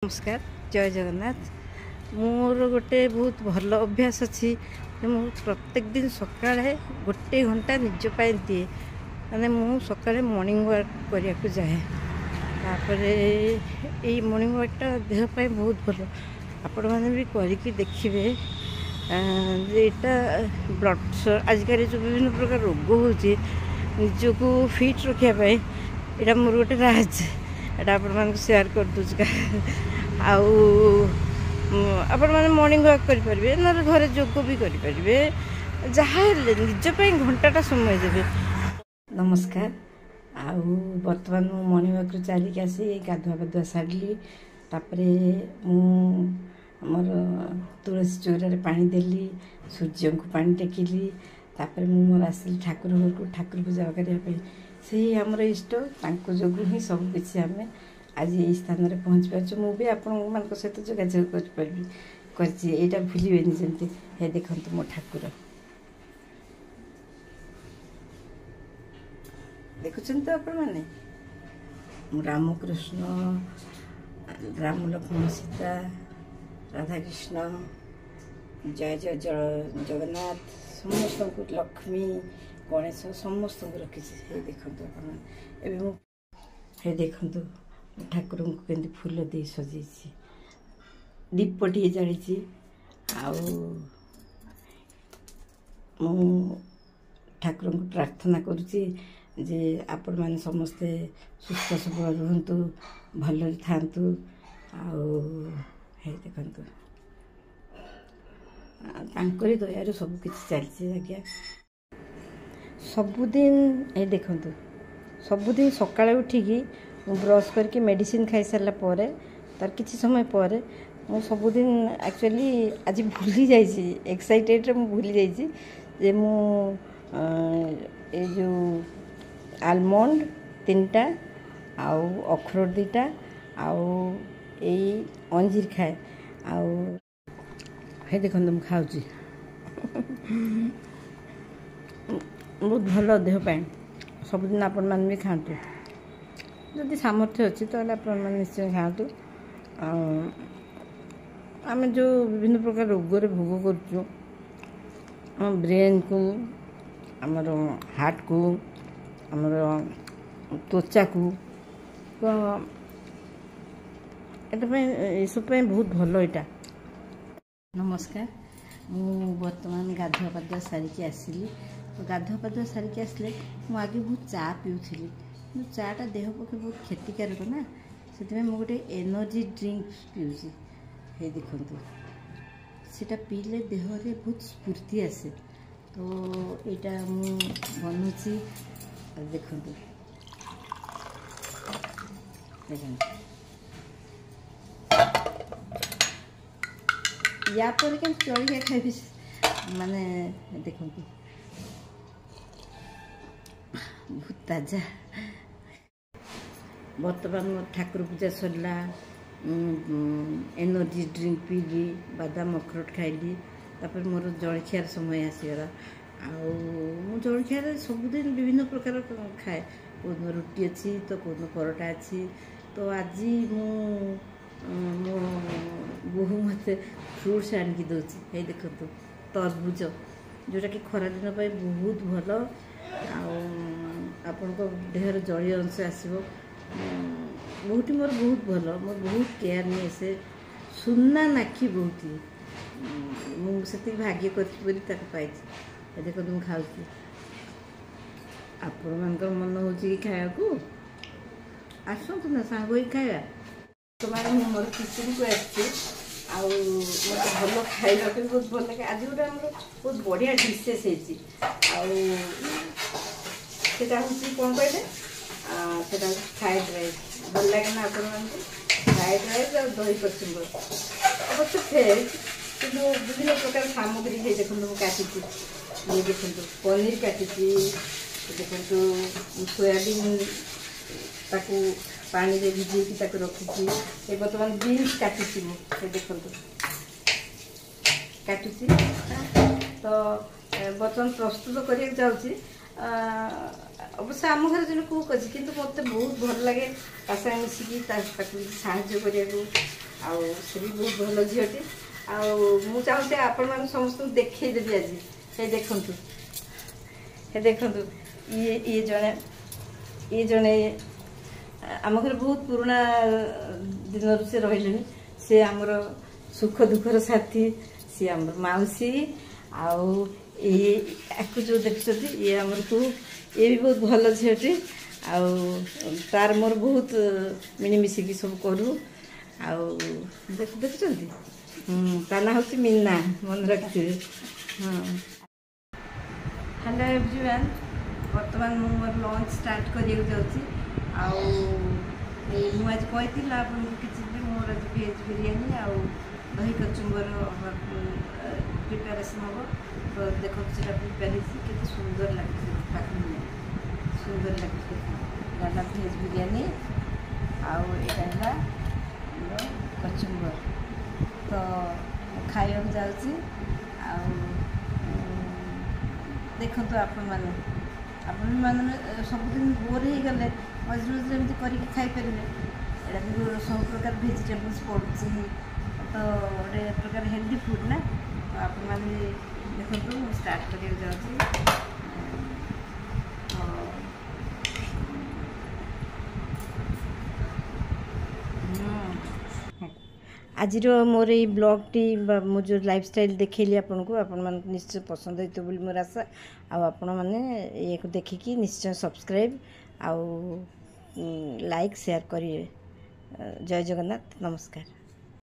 नमस्कार जय जगन्नाथ। मोर गोटे बहुत भल अभ्यास अच्छी प्रत्येक दिन सकाଳେ गोटे घंटा निज पाए दिए माने मु सकाळे मॉर्निंग वॉक करने को जाए यही मॉर्निंग वॉकटा देह पाए बहुत भल। आपण मैंने भी करके देखिए यहाँ ब्लड आजिकल जो विभिन्न प्रकार रोग हो निजक फिट रखापी यहाँ मोर गोटे राज एटा आपण सेयार कर दूसरा आपण मैंने मॉर्निंग वॉक करें ना घरे जोग भी करें जहाँ निजपाई घंटाटा समय देवे। नमस्कार आउ बर्तमान मॉर्निंग वॉक चलिक आसी गाधुआ पाधुआ सारे मोर तुलसी चौरारे पानी देली सूर्य को पानी टेकिली मोर आसली ठाकुर घर को ठाकुर पूजा करने से आमर इष्ट जो ही सब किसी आम आज ये स्थान में पहुँच पार्छ मुझे आपण सहित जोगाजोग कर भूल जमी हे देखु मो ठाकुर देखुं तो आपण मैंने रामकृष्ण राम लक्ष्मण सीता राधाकृष्ण जय जय जगन्नाथ समस्त लक्ष्मी गणेश समस्त रखी देखु ए देखु ठाकुर को केंद्र फूल दे सजे दीपटे जाली ठाकुर को प्रार्थना करुच्ची जे आपण मैंने समस्ते सुस्थ सबल रुहतु भल थांतु देखु तांकरी दयार सब किसी चलती आज्ञा सबुदिन ये देखु सबुदिन सकाଳେ उठिकी ब्रश करके मेडिसिन खाई सारा पर तार किसी समय पर मु सबुदिन एक्चुअली आज भूली जाइए एक्साइटेड मु भूली जाइए जे मु जो आलमंड 3टा आउ अखरोट 2टा आउ यही अंजीर खाए आउ हे देखो तुम खाऊँ बहुत भल देह पाए सबुदिन आपण मैंने भी खातु जदि सामर्थ्य अच्छी तो आपण मैंने निश्चय खातु आम जो विभिन्न प्रकार रोग भोग कर ब्रेन को आमर हार्ट को आमर त्वचा को तो ये सब बहुत भल यहाँ। नमस्कार मु बर्तमान गाधुआ पाधुआ सारिकी आसिली तो गाधुआ पाधुआ सारिकी आसले मु आगे बहुत चा पीऊली चाटा देह पक्षे बहुत क्षतिकारक ना से गोटे एनर्जी ड्रिंक पीऊँगी हे देखु सेटा पीले देह में बहुत स्फूर्ति आसे तो यहाँ मु बनूची देखु या पर क्या चलिए खाई माने देखु बहुत ताजा बर्तमान मोर ठाकुर पूजा सरला एनर्जी ड्रिंक पीली बादाम अखरोट खाइली मोर जलखियार समय आसीगला आउ जलखियार सबुदिन विभिन्न प्रकार खाए कौन रुटी अच्छी तो कौन परोटा अच्छी तो आज मो बोहू मत फ्रुट्स आणिकी दौची ये देखु तरबुज जोटा कि खरा दिन पर बहुत भल आपण देहर जलीय अंश आसो बहुत मोर बहुत भल मोर बहुत केयर नहीं से सुना नाखी बहुत मुझे भाग्य कर पाई देखो तुम खाऊ आपण मान मन हो खाया को आसतु ना सांग ही खाया तुम्हारे मोर किचन को आते भल खाइबा बहुत भल लगे आज गोटे बहुत बढ़िया डिशेस होता कौन कहले से फ्राइड राइस भल लगे ना आपण फ्राइड राइस और दही कचुम्बर अवश्य फ्रेश कि विभिन्न प्रकार सामग्री है देखो काटी ये देखो पनीर काटी देखो सोयाबीन ताकू पानी रे भिजेकी रखी ये बर्तमान बीन्स काटी देखो काटुची तो बर्तमान प्रस्तुत करके जाऊँगी अवश्य आम घर जन कुक अच्छी कि मत बहुत भल लगे मिसिकी साहय ଆଉ ସେ ବି ବହୁତ ଭଲ ଝିଅଟି। ଆଉ ମୁଁ ଚାହୁଁଛି ଆପଣମାନେ ସମସ୍ତଙ୍କୁ ଦେଖେଇଦେବି ଆଜି। ସେ ଦେଖନ୍ତୁ, ଇଏ ଜଣେ ଆମ ଘରେ ବହୁତ ପୁରୁଣା ଦିନରୁ ସେ ରହିଲେଣି। ସେ ଆମର ସୁଖ ଦୁଃଖର ସାଥୀ, ସିଏ ଆମର ମାଉସୀ। ଆଉ ଆକୁ ଯେଉଁ ଦେଖୁଛନ୍ତି ଇଏ ଆମର ଇଏ ବି ବହୁତ ଭଲ ଝିଅଟି। ଆଉ ତାର ମୋର ବହୁତ ମିଳିମିଶିକି ସବୁ କରୁ। ଆଉ ଦେଖୁଛନ୍ତି, ତା ନାଁ ହେଉଛି ମିନା, ମନେ ରଖିଥିବେ। ହଁ, ହ୍ୟାଲୋ ଏଭ୍ରିୱାନ୍, ବର୍ତ୍ତମାନ ମୁଁ ମୋର ଲଞ୍ଚ ଷ୍ଟାର୍ଟ କରିବାକୁ ଯାଉଛି। ଆଉ ମୁଁ ଆଜି କହିଥିଲି ଆପଣଙ୍କୁ କିଛି ବି, ମୋର ଆଜି ଭେଜ୍ ବିରିୟାନୀ ଆଉ ଦହି କଚୁମ୍ବର ପ୍ରିପାରେସନ୍ ହେବ। ତ ଦେଖନ୍ତୁ ସେଟା ପ୍ରିପେୟାର ହେଇଛି, କେତେ ସୁନ୍ଦର ଲାଗୁଛି, ସୁନ୍ଦର ଲାଗୁଛି। ଏଇଟା ହେଲା ଭେଜ୍ ବିରିୟାନୀ ଆଉ ଏଇଟା ହେଲା ଆମର କଚୁମ୍ବର। ତ ଖାଇବାକୁ ଯାଉଛି। ଆଉ ଦେଖନ୍ତୁ ଆପଣମାନେ ସବୁଦିନ ବୋର୍ ହେଇଗଲେ ମଝିରେ ମଝିରେ ଏମିତି କରିକି ଖାଇପାରିବେ। ଏଇଟା କିନ୍ତୁ ସବୁ ପ୍ରକାର ଭେଜିଟେବଲ୍ସ ପଡ଼ୁଛି, ତ ଗୋଟେ ପ୍ରକାର ହେଲ୍ଦି ଫୁଡ଼୍ ନା। ତ ଆପଣମାନେ ଦେଖନ୍ତୁ, ମୁଁ ଷ୍ଟାର୍ଟ କରିବାକୁ ଯାଉଛି। ଆଜିର ମୋର ଏଇ ବ୍ଲଗ୍ଟି ବା ମୁଁ ଯେଉଁ ଲାଇଫଷ୍ଟାଇଲ୍ ଦେଖେଇଲି ଆପଣମାନଙ୍କୁ ନିଶ୍ଚୟ ପସନ୍ଦ ହେଇଥିବ ବୋଲି ମୋର ଆଶା। ଆଉ ଆପଣମାନେ ଏହାକୁ ଦେଖିକି ନିଶ୍ଚୟ ସବସ୍କ୍ରାଇବ୍ ଆଉ ଲାଇକ୍ ସେୟାର କରିବେ। ଜୟ ଜଗନ୍ନାଥ, ନମସ୍କାର।